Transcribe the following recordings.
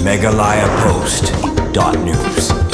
megalayapost.news.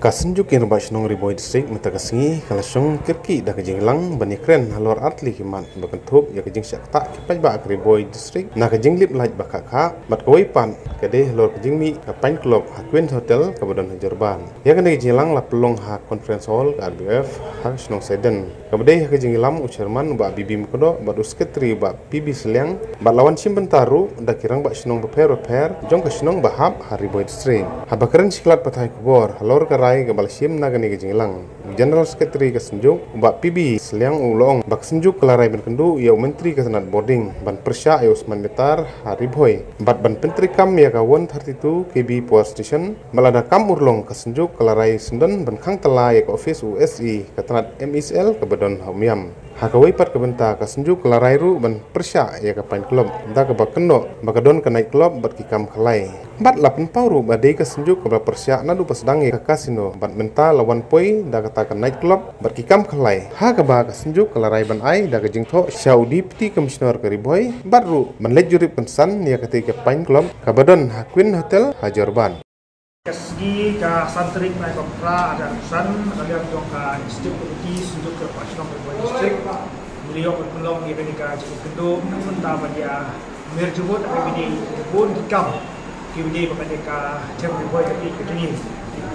Kasenjuk yang rebah senong riboy distrik mentakesengi kalasong kirki dah kejing lang banikren halor atli kiman bakentup ya kejing syakta kipai ba riboy distrik na kejing lip laj bakaka bat koi pan kade halor kejing mi kapain klub Queen Hotel Kabupaten Hajarban ya kene kejing lang la pelong ha conference hall RBF ha senong Seden kabade kejing lam ucerman ba bibim kodo bat usketri ba PB Seliang bat lawan Simbentaru da kirang ba senong repair jong ka senong bahab riboy distrik habakren siklat patai kubor halor karai Gabal Sim Nagani Gejinglang General Secretary Kasenjuk Mbak PB Seliang Ulong Bak Senjuk Kelarai Benkendu Ya Menteri Kesenat Boarding Ban Persya Ya Usman Metar Hariboy Bat Ban Penteri Kam Ya Kawan 32 KB Power Station Balada Kam Urlong Kasenjuk Kelarai Senden Ban Kang Tela Ya Office USI Ketenat MSL Kebedon Haumiam Hakawai pat kebenta Kasenjuk Kelarai Ru Ban Persya Ya Kapain Klub Da Kebak Kendo Bakadon Kenai Klub Bat Kikam Kelai Bat lapan pauru badai Kasenjuk Kebra Persya Nadu Pasdangi ke kasino Bat Menta lawan poi Da katakan night club Bat Kikam Kelai Ha Kebak Kasenjuk Kelarai Ban Ai Da Kejingto Saudi Peti Komisioner Keriboy Bat Ru Ban Lej Jurip Pensan Ya ketika Kapain Klub Kabadon Queen Hotel Hajarban Segi ke santri naik kopra ada urusan kalian dong ke Institut Komiti Senjuk ke Pasunong Riboy Distrik beliau berpeluang di Amerika cukup kedua mentah pada merjubut APBD pun dikam KBD pada Jam Riboy tapi begini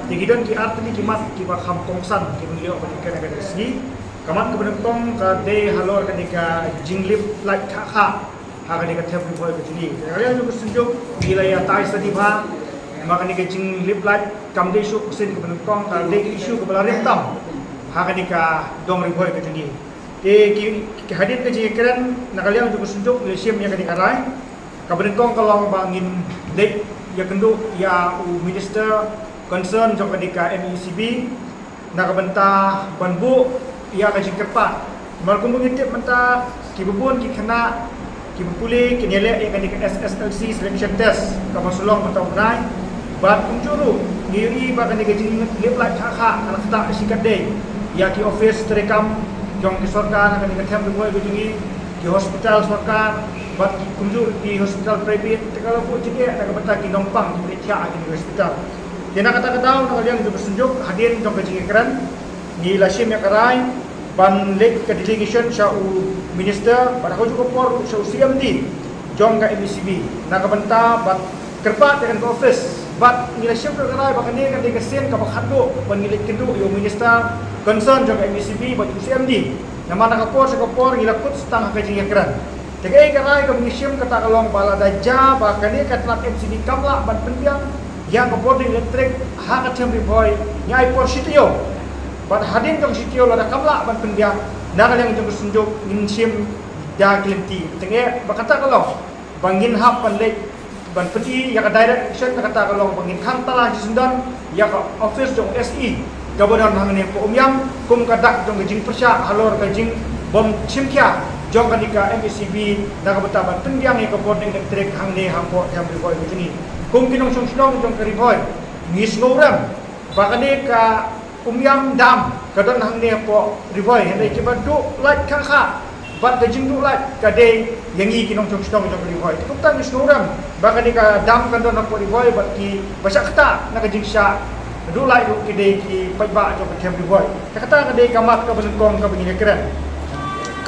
tinggidan ki art ni kimat ki bakam tongsan ki beliau pada negara segi kamat kebenentong ke de halor ketika jinglip like kakak hak ketika Jam Riboy begini kalian juga senjuk wilayah tai sedibha maka ni kecing lip light kam de isu kusin ke penentong kal de isu ke belarim tam hak nika dong riboy ke tinggi ki hadir ke jikeran nakaliang juga sunjuk Malaysia yang ketika rai ke penentong kalau bangin de ya kendu ya minister concern jong ketika MECB nak bentah banbu ya ke jikepat malkum mengintip mentah ki bubun ki kena ki bupuli ki nyelek ya ketika SSLC selection test ke masulong mentau rai Bat penjuru diri bahkan digajing lipat kakak anak tak sikat day ya ki office terekam jong ki sorkan akan digatem riboy gejingi ki hospital sorkan bat ki penjuru di hospital private kalau pun jadi ada kata ki nompang di tia di hospital kena kata tahu nak kalian juga bersunjuk hadir jong gejingi keren di Lasim ya karai ban lek ke delegation syau minister pada kau juga por syau CMD jong ka MECB nak benta bat kerpat dengan office Bat nilai syukur kerai bahkan dia kan dikasihan ke bakhaduk penilai kedua yang minister concern juga MECB bagi UCMD nama nak kapor sekapor ngilakut setang kajing yang keren tegai kerai ke mengisiam kata kalong bala daja bahkan dia kata MCB kamla ban pendiang yang kapor di elektrik hak Jam Riboy nyai por sitio bat hadin jong sitio lada kamla ban pendiang nakal yang jong sunjuk ngisiam dah kelinti tegai berkata kalong bangin hap panlek ban peti yang direct action kata kalau bangin khang talah jisundan ya ka office jong SE gabadan hangane ko umyam kum kadak jong gejing persya halor gejing bom chimkia jong kanika MECB daga betaban pendiang ya ka boarding elektrik hangne hampo yang riboy begini kum kinong song jong riboy ngis ngoram bakane ka umyam dam kadon hangne po riboy hendak kibadu like kakak Bat gajing tu lah kadai yang ini kinong cong riboy. Tukutan isnoram bahkan di dam kandon nak riboy bat ki basak kata nak gajing syak du lah du kadai ki pajba cong Jam Riboy. Kata kadai kamat ke benengkong ke begini keren.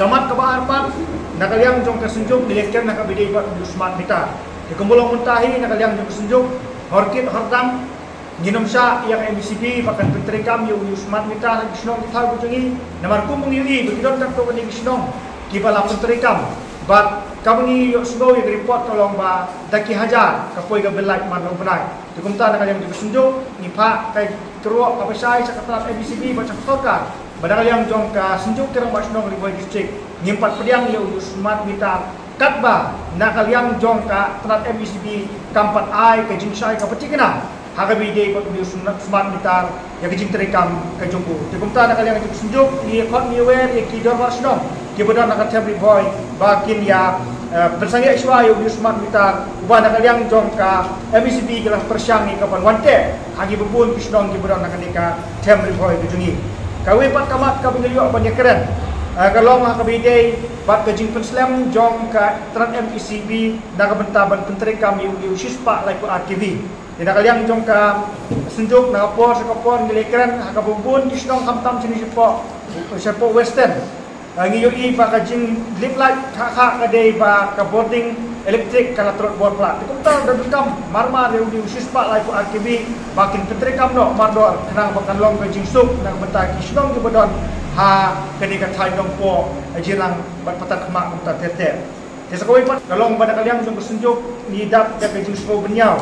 Kamat ke baharpan nak kalian jong kesenjuk direktur nak bidai bat smart meter. Di kembulong muntahi nak kalian jong kesenjuk horkit hordam Nginom syak yang MECB bahkan penterikam yang smart meter kisnong kita bujangi namar kumung yui bekidon tak tahu ni kisnong kibala penterikam bat kamu ni snow yang report tolong ba daki hajar kapoi ga belai man overnight dikumta nak yang disunjuk ni pak kai teruk apa sai cakap MECB baca fotokan badal yang jong ka sunjuk terang ba snow Riboy District nyimpat pediang yang smart meter katba nak yang jong ka terat MECB kampat ai ke jinsai ka peti kena hagabi day pat smart meter yang kejing terekam ke jongku dikumta nak yang disunjuk ni kot ni aware ki dorwa snow kemudian nak Jam Riboy bakin ya bersangya iswa yang smart meter ubah nak yang jong ka MECB kelas persyang ni kapan wante hagi bebun kisnong kemudian nak nika Jam Riboy bijungi kawe pat kamat ka bengeliu banyak keren kalau mah kabidai bat kejing penslam jong ka tran MECB nak bentaban penterikam yang sispa like RTV Tidak kalian jongka senjuk nakapor sekapor ngilekran hakabubun kisdong kamtam sini sepo western. Ngiyoi ba kajing lip light kha kadai ba ka boarding elektrik kana trot bor plat. Dikumtar da dukam marma reuni usispa lai ko RKB bakin petrekam no mardor kenang bakan long kajing sup nang benta kisdong di bodon ha kadi ka thai dong po ajirang bat patat khma kumta tete. Desa koi pat kalong pada kalian jong bersenjuk ni dap ka kajing sup benyau.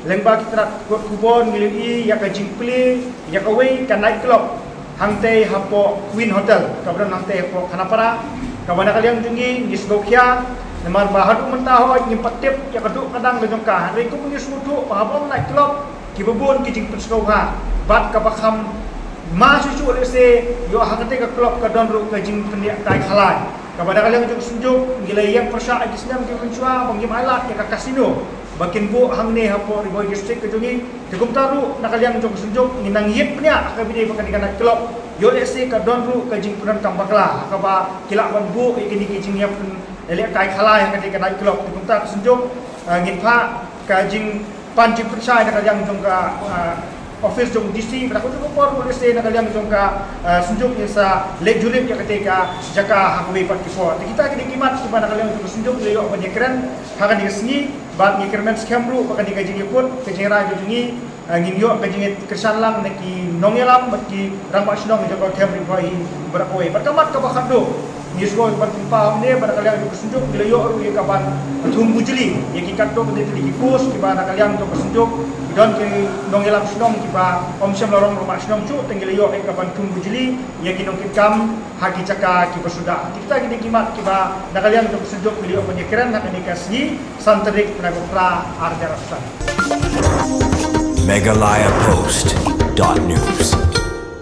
Lengba kita kot kubon ngilui ya kajing pli ya kawai kan night club hangte hapo Queen Hotel kabran hangte hapo Khanapara kabana kalian jungi ngis gokia nemar bahadu mentaho nyimpat tip ya kaduk kadang lejongka hari ku ngis mutu pahabong night club kibubun kijing penskauha bat kabakham ma susu lese yo hangte ka club kadon ru kajing pendiak kai khalai kabana kalian jung sunjuk ngilai yang persa ajisnam ki mencua bangim alat ya ka kasino bakin bu hang ne hapo Riboy district kejungi tegum taru nakaliang jong sunjuk nginang yip nya akabide bakan ikan klub yo lese ka donru kajing punan kambakla akaba kilak ban bu ikini kajing yap elek kai khala yang ikan klub tegum tar sunjuk ngin pha kajing panji persai nakaliang jong ka office jong DC pada ko por lese nakaliang jong ka sunjuk yasa lek julip ya ketika jaka hakwe pat kifor kita kini kimat di mana kalian jong sunjuk leyo penyekran hakan disni bat ngikirmen skemru pakai dikajing pun kajing ra jungi ngin yo kajing kersan lang neki nongelam baki rambak snong joko kem ribai berakoi perkamat ka bakhado ngisgo bat paham ne pada kalian jong sunjuk bila yo ru ye kaban thum bujli ye ki katto bende di pos ki bana kalian jong sunjuk don ki nongelam snong ki ba omsem lorong rumah snong cu tenggil yo e kaban thum bujli ye ki nong kam haki caka ki basuda kita kini kimat ki ba nakalian jong sunjuk bila yo penyekiran nak dikasih santerik Megalaya Post.news